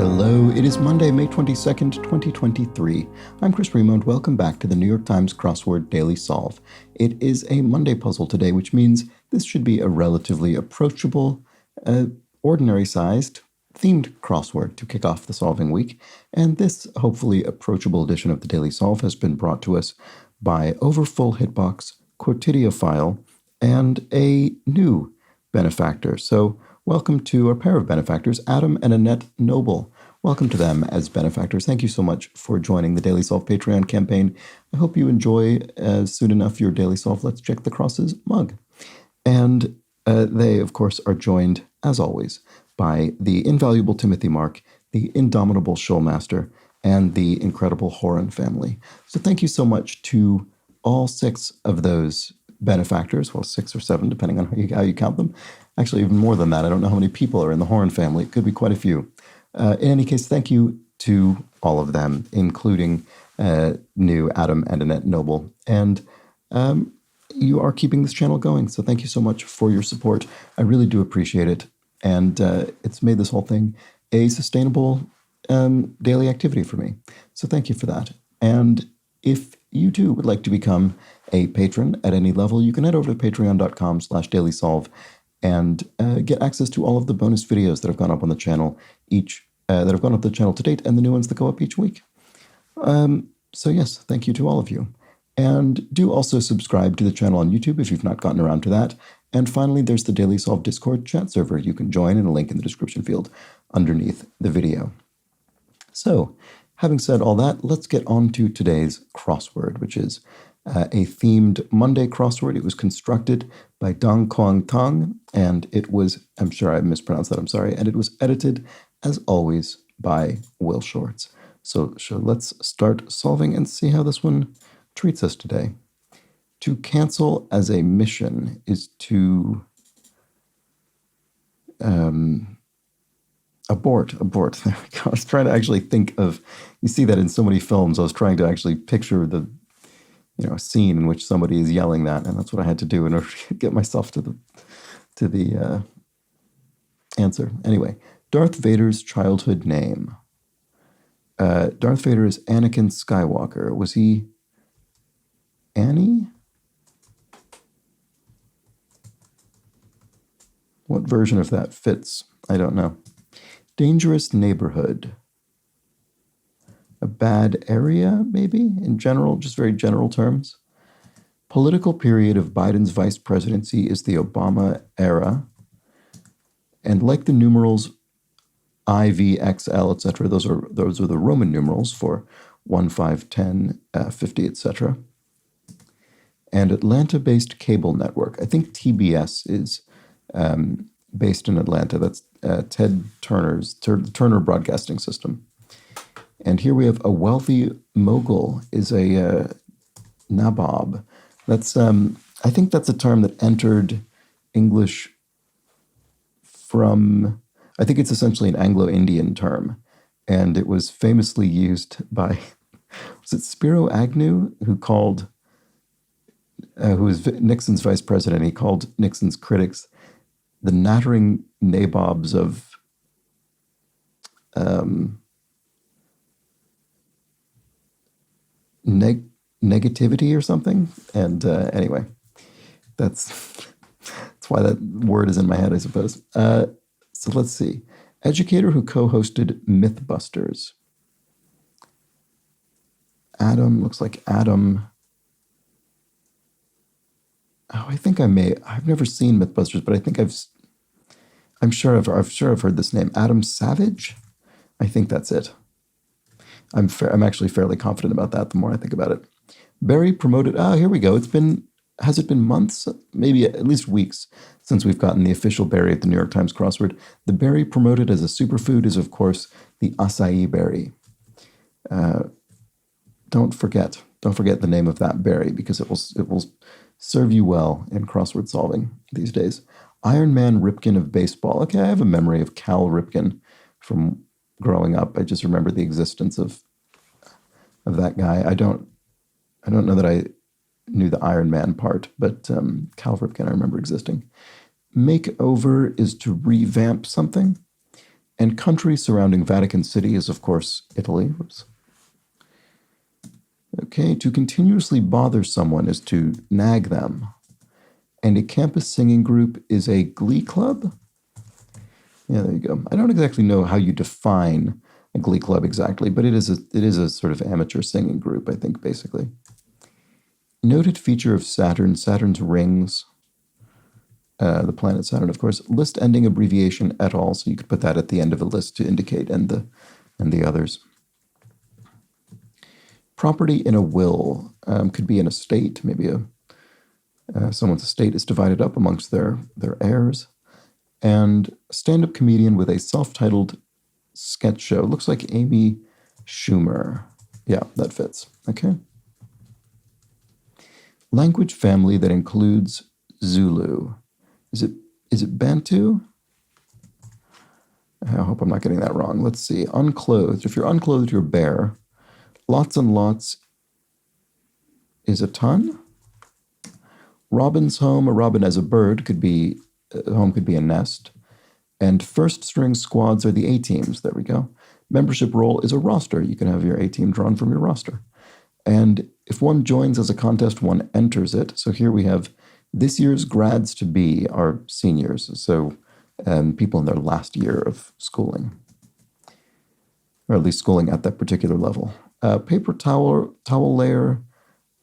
Hello, it is Monday, May 22nd, 2023. I'm Chris Remo, and welcome back to the New York Times Crossword Daily Solve. It is a Monday puzzle today, which means this should be a relatively approachable, ordinary-sized, themed crossword to kick off the solving week. And this hopefully approachable edition of the Daily Solve has been brought to us by Overfull Hitbox, Quotidiophile, and a new benefactor. So welcome to a pair of benefactors, Adam and Annette Noble. Welcome to them as benefactors. Thank you so much for joining the Daily Solve Patreon campaign. I hope you enjoy soon enough your Daily Solve Let's Check the Crosses mug. And they, of course, are joined, as always, by the invaluable Timothy Mark, the indomitable Shoalmaster, and the incredible Horan family. So thank you so much to all six of those benefactors, well, 6 or 7, depending on how you count them. Actually, even more than that. I don't know how many people are in the Horan family. It could be quite a few. In any case, thank you to all of them, including new Adam and Annette Noble. And you are keeping this channel going, so thank you so much for your support. I really do appreciate it. And it's made this whole thing a sustainable daily activity for me. So thank you for that. And if you too would like to become a patron at any level, you can head over to patreon.com/dailysolve and get access to all of the bonus videos that have gone up on the channel to date, and the new ones that go up each week. So yes, thank you to all of you. And do also subscribe to the channel on YouTube if you've not gotten around to that. And finally, there's the Daily Solve Discord chat server you can join, in a link in the description field underneath the video. So, having said all that, let's get on to today's crossword, which is a themed Monday crossword. It was constructed by Dong Quang Tong, and it was, I'm sure I mispronounced that, I'm sorry, and it was edited, as always, by Will Shorts. So let's start solving and see how this one treats us today. To cancel as a mission is to abort. There we go. I was trying to actually think of, you see that in so many films, I was trying to actually picture the, a scene in which somebody is yelling that, and that's what I had to do in order to get myself to the answer. Anyway, Darth Vader's childhood name. Darth Vader is Anakin Skywalker. Was he Annie? What version of that fits? I don't know. Dangerous neighborhood. A bad area, maybe, in general, just very general terms. Political period of Biden's vice presidency is the Obama era. And like the numerals I, V, X, L, etc., those are the Roman numerals for 1, 5, 10, 50, etc. And Atlanta-based cable network. I think TBS is based in Atlanta. That's Ted Turner's Turner Broadcasting System. And here we have a wealthy mogul is a nabob. That's I think that's a term that entered English from, I think it's essentially an Anglo-Indian term, and it was famously used by, was it Spiro Agnew, who was Nixon's vice president? He called Nixon's critics the nattering nabobs of negativity or something. And anyway, that's why that word is in my head, I suppose. So let's see. Educator who co-hosted Mythbusters. Adam, looks like Adam. Oh, I think I've never seen Mythbusters, but I think I'm sure I've heard this name. Adam Savage? I think that's it. I'm actually fairly confident about that the more I think about it. Barry promoted, here we go. Has it been months? Maybe at least weeks since we've gotten the official berry at the New York Times crossword. The berry promoted as a superfood is, of course, the acai berry. Don't forget the name of that berry, because it will serve you well in crossword solving these days. Iron Man Ripken of baseball. Okay, I have a memory of Cal Ripken from growing up. I just remember the existence of that guy. I don't know that I knew the Iron Man part, but Cal Ripken I remember existing. Makeover is to revamp something. And country surrounding Vatican City is, of course, Italy. Whoops. Okay, to continuously bother someone is to nag them. And a campus singing group is a glee club. Yeah, there you go. I don't exactly know how you define a glee club exactly, but it is a sort of amateur singing group, I think, basically. Noted feature of Saturn, Saturn's rings, the planet Saturn, of course. List ending abbreviation et al. So you could put that at the end of a list to indicate and the others. Property in a will could be an estate. Maybe someone's estate is divided up amongst their heirs. And stand-up comedian with a self-titled sketch show. Looks like Amy Schumer. Yeah, that fits. Okay. Language family that includes Zulu. Is it Bantu? I hope I'm not getting that wrong. Let's see. Unclothed. If you're unclothed, you're bare. Lots and lots is a ton. Robin's home. A robin as a bird could be home, could be a nest. And first string squads are the A teams. There we go. Membership role is a roster. You can have your A team drawn from your roster. And if one joins as a contest, one enters it. So here we have this year's grads to be are seniors. So people in their last year of schooling, or at least schooling at that particular level. Paper towel layer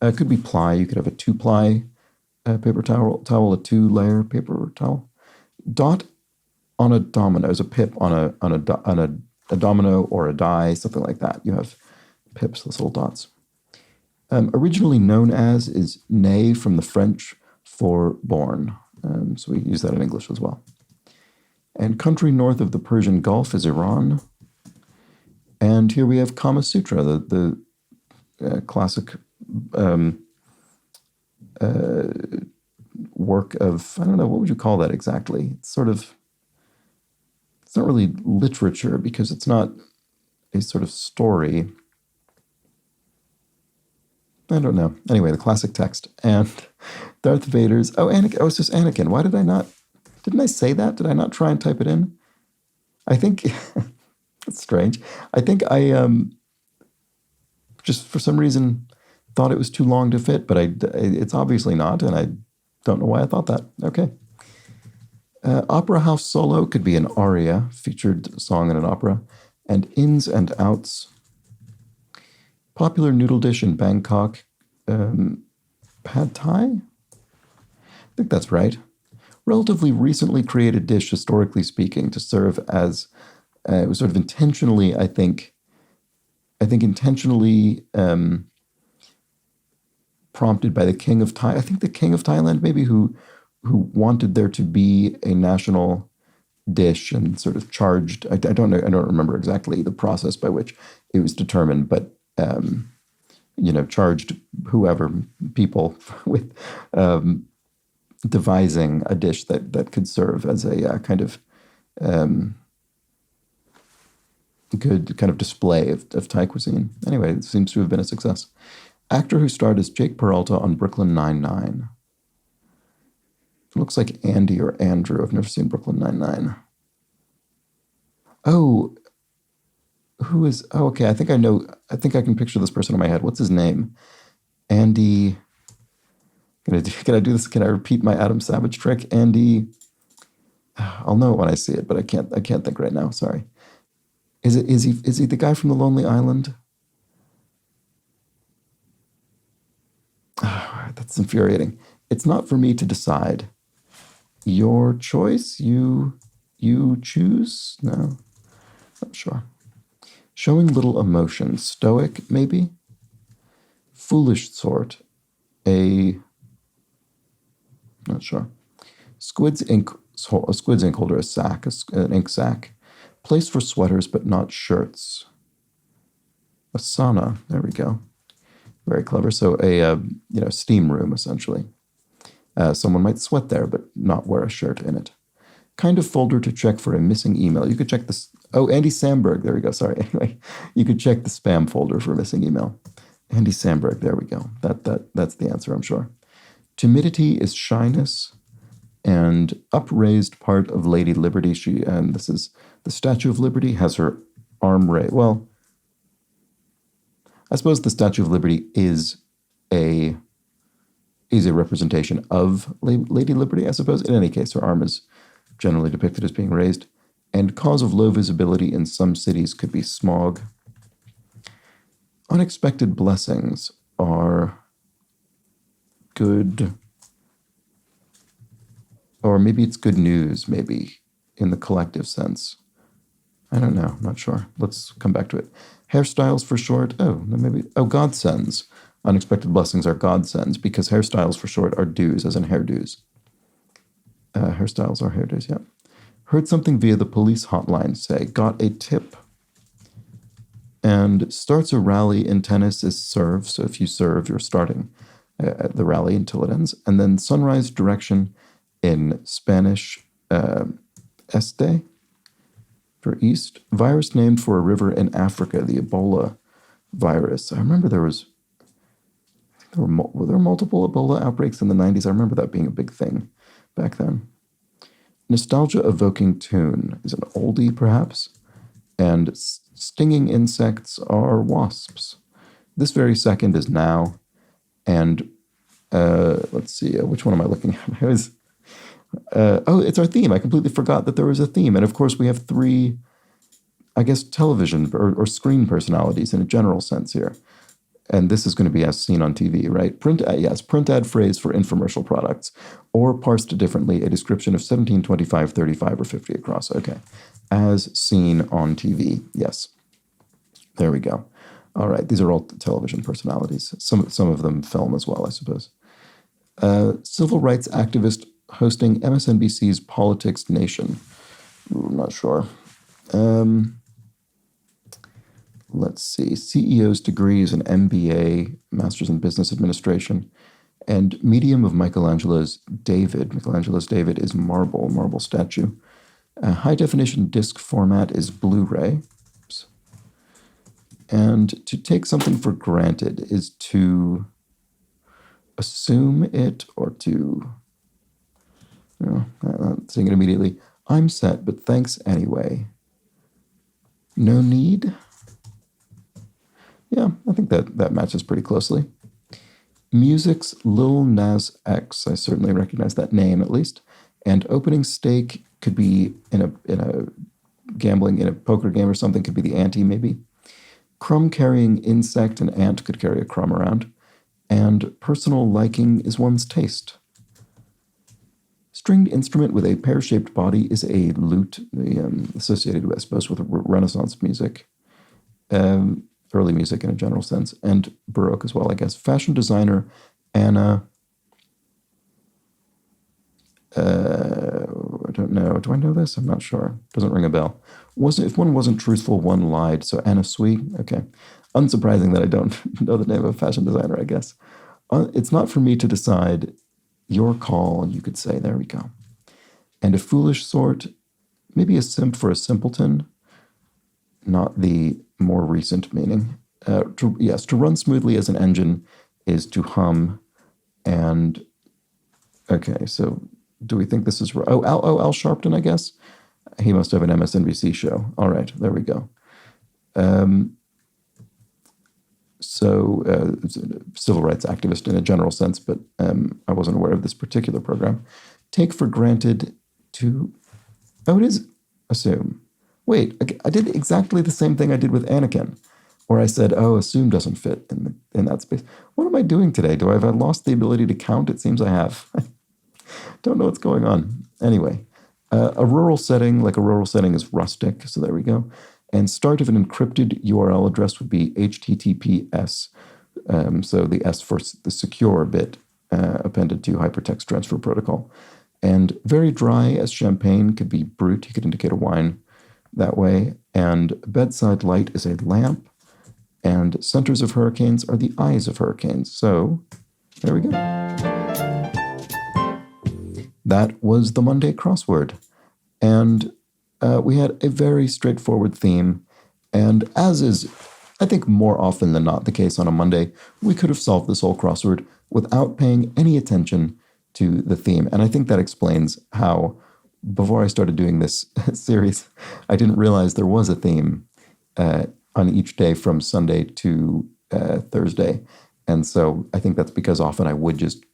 could be ply. You could have a 2-ply paper towel, a 2-layer paper towel. Dot on a domino is a pip on a domino or a die, something like that. You have pips, those little dots. Originally known as is né from the French for born. So we use that in English as well. And country north of the Persian Gulf is Iran. And here we have Kama Sutra, the classic work of, I don't know, what would you call that exactly? It's not really literature because it's not a sort of story. I don't know. Anyway, the classic text. And Darth Vader's, Anakin, it's just Anakin. Why didn't I say that? Did I not try and type it in? I think, that's strange. I think I just for some reason thought it was too long to fit, but it's obviously not, and I don't know why I thought that. Okay. Opera house solo could be an aria, featured song in an opera, and ins and outs. Popular noodle dish in Bangkok, pad thai? I think that's right. Relatively recently created dish, historically speaking, to serve as, it was sort of intentionally, I think intentionally prompted by the king of Thailand. I think the king of Thailand, maybe, who wanted there to be a national dish and sort of charged, I don't know, I don't remember exactly the process by which it was determined, but charged whoever, people with devising a dish that could serve as a kind of good kind of display of Thai cuisine. Anyway, it seems to have been a success. Actor who starred as Jake Peralta on Brooklyn Nine-Nine. It looks like Andy or Andrew. I've never seen Brooklyn Nine-Nine. Oh, who is... Oh, okay, I think I know... I think I can picture this person in my head. What's his name? Andy... Can I do this? Can I repeat my Adam Savage trick? Andy... I'll know it when I see it, but I can't think right now. Sorry. Is he the guy from The Lonely Island? Oh, that's infuriating. It's not for me to decide. Your choice? You choose? No, not sure. Showing little emotion. Stoic, maybe? Foolish sort. Not sure. Squid's ink holder, a sack, an ink sack. Place for sweaters, but not shirts. A sauna. There we go. Very clever. So a steam room, essentially. Someone might sweat there, but not wear a shirt in it. Kind of folder to check for a missing email. You could check this. Oh, Andy Samberg. There we go. Sorry. Anyway, you could check the spam folder for a missing email. Andy Samberg. There we go. That's the answer, I'm sure. Timidity is shyness. and upraised part of Lady Liberty. And this is the Statue of Liberty, has her arm raised. Well, I suppose the Statue of Liberty is a representation of Lady Liberty, I suppose. In any case, her arm is generally depicted as being raised. And cause of low visibility in some cities could be smog. Unexpected blessings are good, or maybe it's good news, maybe, in the collective sense. I don't know, not sure. Let's come back to it. Hairstyles for short, godsends. Unexpected blessings are godsends, because hairstyles for short are dues, as in hairdos. Hairstyles are hairdos, yeah. Heard something via the police hotline, say. Got a tip. And starts a rally in tennis is serve. So if you serve, you're starting the rally until it ends. And then sunrise direction in Spanish, este, for east. Virus named for a river in Africa, the Ebola virus. I remember there were multiple Ebola outbreaks in the 90s. I remember that being a big thing back then. Nostalgia-evoking tune is an oldie, perhaps, and stinging insects are wasps. This very second is now, and let's see, which one am I looking at? It's our theme. I completely forgot that there was a theme, and of course we have three, I guess, television or screen personalities in a general sense here. And this is going to be as seen on TV, right? Print ad phrase for infomercial products, or parsed differently, a description of 17, 25, 35, or 50 across. Okay. As seen on TV. Yes. There we go. All right. These are all television personalities. Some of them film as well, I suppose. Civil rights activist hosting MSNBC's Politics Nation. I'm not sure. Let's see, CEO's degrees in MBA, Master's in Business Administration, and medium of Michelangelo's David. Michelangelo's David is marble statue. High-definition disc format is Blu-ray. Oops. And to take something for granted is to assume it or to, I'm not saying it immediately. I'm set, but thanks anyway. No need? Yeah, I think that matches pretty closely. Music's Lil Nas X. I certainly recognize that name at least. And opening stake could be in a poker game or something, could be the ante maybe. Crumb carrying insect, an ant could carry a crumb around. And personal liking is one's taste. Stringed instrument with a pear-shaped body is a lute, associated, I suppose, with Renaissance music. Early music in a general sense, and Baroque as well, I guess. Fashion designer Anna, I don't know. Do I know this? I'm not sure. Doesn't ring a bell. If one wasn't truthful, one lied. So Anna Sui, okay. Unsurprising that I don't know the name of a fashion designer, I guess. It's not for me to decide. Your call, you could say. There we go. And a foolish sort, maybe a simp for a simpleton, not the more recent meaning. To run smoothly as an engine is to hum. And, okay, so do we think this is... Al Sharpton, I guess? He must have an MSNBC show. All right, there we go. Civil rights activist in a general sense, but I wasn't aware of this particular program. Take for granted to... Oh, it is assume. Wait, I did exactly the same thing I did with Anakin, where I said, assume doesn't fit in that space. What am I doing today? Have I lost the ability to count? It seems I have. Don't know what's going on. Anyway, a rural setting is rustic, so there we go. And start of an encrypted URL address would be HTTPS, so the S for the secure bit appended to Hypertext Transfer Protocol. And very dry as champagne could be brut. You could indicate a wine that way. And bedside light is a lamp. And centers of hurricanes are the eyes of hurricanes. So there we go. That was the Monday crossword. And we had a very straightforward theme. And as is, I think, more often than not the case on a Monday, we could have solved this whole crossword without paying any attention to the theme. And I think that explains how, before I started doing this series, I didn't realize there was a theme on each day from Sunday to Thursday. And so I think that's because often I would just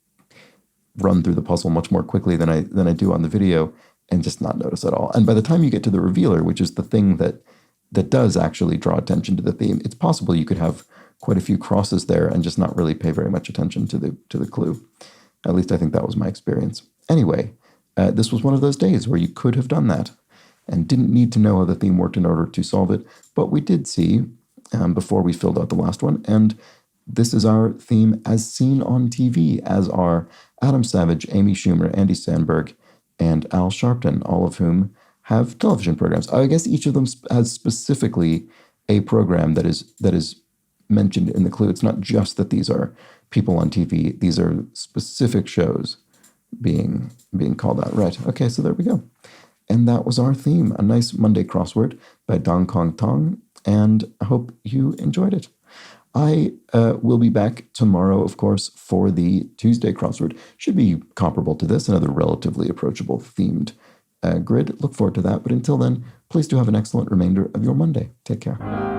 run through the puzzle much more quickly than I do on the video and just not notice at all. And by the time you get to the revealer, which is the thing that does actually draw attention to the theme, it's possible you could have quite a few crosses there and just not really pay very much attention to the clue. At least I think that was my experience. Anyway, this was one of those days where you could have done that and didn't need to know how the theme worked in order to solve it, but we did see before we filled out the last one, and this is our theme as seen on TV, as are Adam Savage, Amy Schumer, Andy Samberg, and Al Sharpton, all of whom have television programs. I guess each of them has specifically a program that is mentioned in the clue. It's not just that these are people on TV. These are specific shows being called out. Right. Okay, so there we go. And that was our theme, a nice Monday crossword by Dong Kong Tong, and I hope you enjoyed it. I will be back tomorrow, of course, for the Tuesday crossword. Should be comparable to this, another relatively approachable themed grid. Look forward to that. But until then, please do have an excellent remainder of your Monday. Take care.